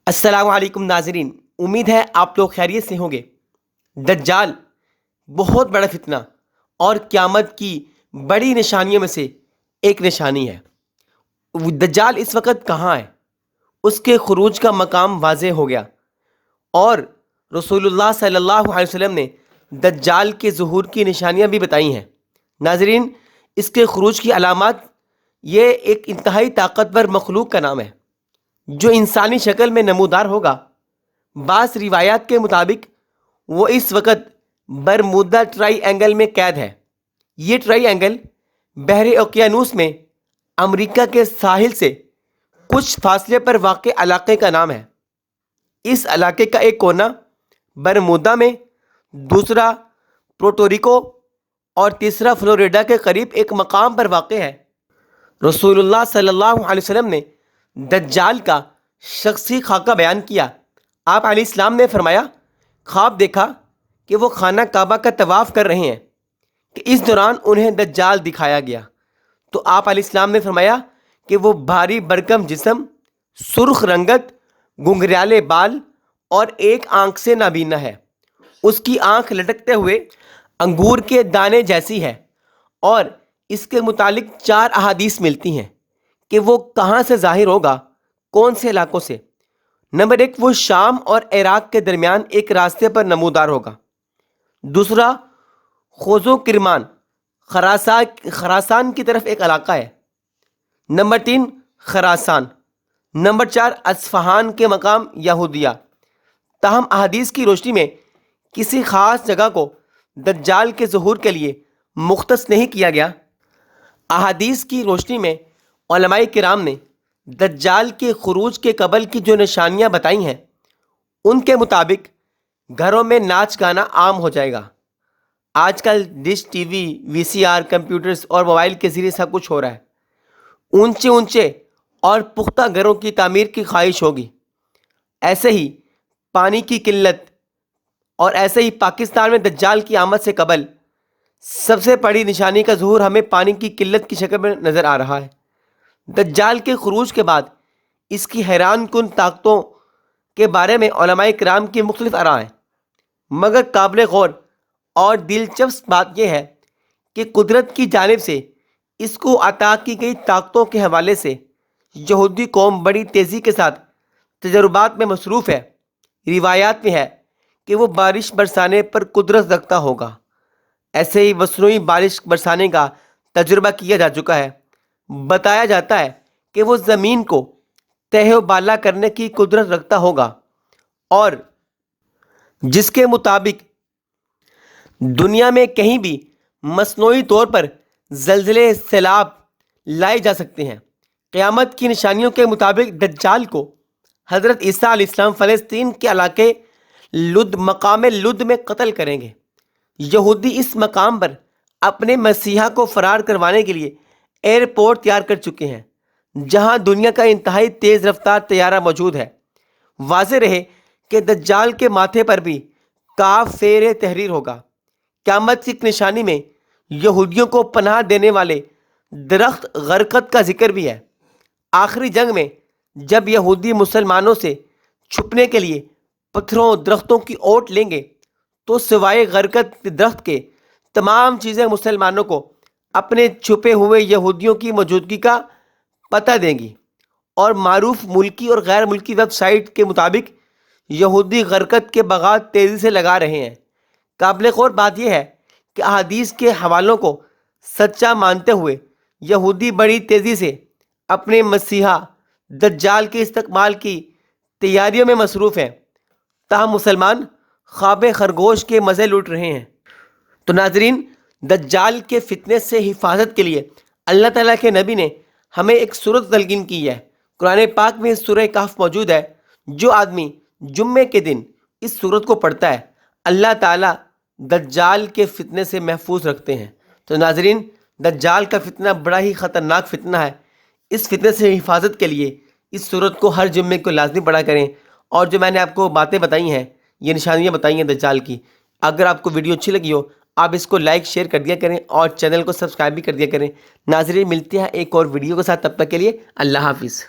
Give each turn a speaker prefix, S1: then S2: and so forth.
S1: السلام علیکم ناظرین، امید ہے آپ لوگ خیریت سے ہوں گے۔ دجال بہت بڑا فتنہ اور قیامت کی بڑی نشانیوں میں سے ایک نشانی ہے۔ دجال اس وقت کہاں ہے؟ اس کے خروج کا مقام واضح ہو گیا، اور رسول اللہ صلی اللہ علیہ وسلم نے دجال کے ظہور کی نشانیاں بھی بتائی ہیں۔ ناظرین، اس کے خروج کی علامات، یہ ایک انتہائی طاقتور مخلوق کا نام ہے جو انسانی شکل میں نمودار ہوگا۔ بعض روایات کے مطابق وہ اس وقت برمودا ٹرائی اینگل میں قید ہے۔ یہ ٹرائی اینگل بحر اوقیانوس میں امریکہ کے ساحل سے کچھ فاصلے پر واقع علاقے کا نام ہے۔ اس علاقے کا ایک کونا برمودا میں، دوسرا پورٹوریکو اور تیسرا فلوریڈا کے قریب ایک مقام پر واقع ہے۔ رسول اللہ صلی اللہ علیہ وسلم نے دجال کا شخصی خاکہ بیان کیا۔ آپ علیہ السلام نے فرمایا، خواب دیکھا کہ وہ خانہ کعبہ کا طواف کر رہے ہیں کہ اس دوران انہیں دجال دکھایا گیا، تو آپ علیہ السلام نے فرمایا کہ وہ بھاری بھرکم جسم، سرخ رنگت، گھنگریالے بال اور ایک آنکھ سے نابینا ہے۔ اس کی آنکھ لٹکتے ہوئے انگور کے دانے جیسی ہے، اور اس کے متعلق 4 احادیث ملتی ہیں کہ وہ کہاں سے ظاہر ہوگا، کون سے علاقوں سے۔ نمبر 1، وہ شام اور عراق کے درمیان ایک راستے پر نمودار ہوگا۔ دوسرا، خوزو کرمان، خراسان کی طرف ایک علاقہ ہے۔ نمبر 3، خراسان۔ نمبر 4، اصفہان کے مقام یہودیہ۔ تاہم احادیث کی روشنی میں کسی خاص جگہ کو دجال کے ظہور کے لیے مختص نہیں کیا گیا۔ احادیث کی روشنی میں علماء کرام نے دجال کے خروج کے قبل کی جو نشانیاں بتائی ہیں، ان کے مطابق گھروں میں ناچ گانا عام ہو جائے گا۔ آج کل ڈش ٹی وی، وی سی آر، کمپیوٹرز اور موبائل کے ذریعے سب کچھ ہو رہا ہے۔ اونچے اونچے اور پختہ گھروں کی تعمیر کی خواہش ہوگی۔ ایسے ہی پانی کی قلت، اور ایسے ہی پاکستان میں دجال کی آمد سے قبل سب سے بڑی نشانی کا ظہور ہمیں پانی کی قلت کی شکل میں نظر آ رہا ہے۔ دجال کے خروج کے بعد اس کی حیران کن طاقتوں کے بارے میں علماء کرام کی مختلف آراء ہیں، مگر قابل غور اور دلچسپ بات یہ ہے کہ قدرت کی جانب سے اس کو عطا کی گئی طاقتوں کے حوالے سے یہودی قوم بڑی تیزی کے ساتھ تجربات میں مصروف ہے۔ روایات میں ہے کہ وہ بارش برسانے پر قدرت رکھتا ہوگا۔ ایسے ہی مصنوعی بارش برسانے کا تجربہ کیا جا چکا ہے۔ بتایا جاتا ہے کہ وہ زمین کو تہہ و بالا کرنے کی قدرت رکھتا ہوگا، اور جس کے مطابق دنیا میں کہیں بھی مصنوعی طور پر زلزلے، سیلاب لائے جا سکتے ہیں۔ قیامت کی نشانیوں کے مطابق دجال کو حضرت عیسیٰ علیہ السلام فلسطین کے علاقے مقام لد میں قتل کریں گے۔ یہودی اس مقام پر اپنے مسیحا کو فرار کروانے کے لیے ایئرپورٹ تیار کر چکے ہیں، جہاں دنیا کا انتہائی تیز رفتار طیارہ موجود ہے۔ واضح رہے کہ دجال کے ماتھے پر بھی کاف فیر تحریر ہوگا۔ قیامت کی نشانی میں یہودیوں کو پناہ دینے والے درخت غرقد کا ذکر بھی ہے۔ آخری جنگ میں جب یہودی مسلمانوں سے چھپنے کے لیے پتھروں، درختوں کی اوٹ لیں گے، تو سوائے غرقد درخت کے تمام چیزیں مسلمانوں کو اپنے چھپے ہوئے یہودیوں کی موجودگی کا پتہ دیں گی۔ اور معروف ملکی اور غیر ملکی ویب سائٹ کے مطابق یہودی غرقد کے باغات تیزی سے لگا رہے ہیں۔ قابل غور بات یہ ہے کہ احادیث کے حوالوں کو سچا مانتے ہوئے یہودی بڑی تیزی سے اپنے مسیحا دجال کے استقبال کی تیاریوں میں مصروف ہیں، تاہم مسلمان خواب خرگوش کے مزے لوٹ رہے ہیں۔ تو ناظرین، دجال کے فتنے سے حفاظت کے لیے اللہ تعالیٰ کے نبی نے ہمیں ایک صورت تلقین کی ہے۔ قرآن پاک میں سورہ کہف موجود ہے۔ جو آدمی جمعے کے دن اس صورت کو پڑھتا ہے، اللہ تعالیٰ دجال کے فتنے سے محفوظ رکھتے ہیں۔ تو ناظرین، دجال کا فتنہ بڑا ہی خطرناک فتنہ ہے۔ اس فتنے سے حفاظت کے لیے اس صورت کو ہر جمعے کو لازمی پڑھا کریں۔ اور جو میں نے آپ کو باتیں بتائی ہیں، یہ نشانیاں بتائی ہیں دجال کی، اگر آپ کو ویڈیو اچھی لگی ہو، آپ اس کو لائک شیئر کر دیا کریں اور چینل کو سبسکرائب بھی کر دیا کریں۔ ناظرین، ملتے ہیں ایک اور ویڈیو کے ساتھ، تب تک کے لیے اللہ حافظ۔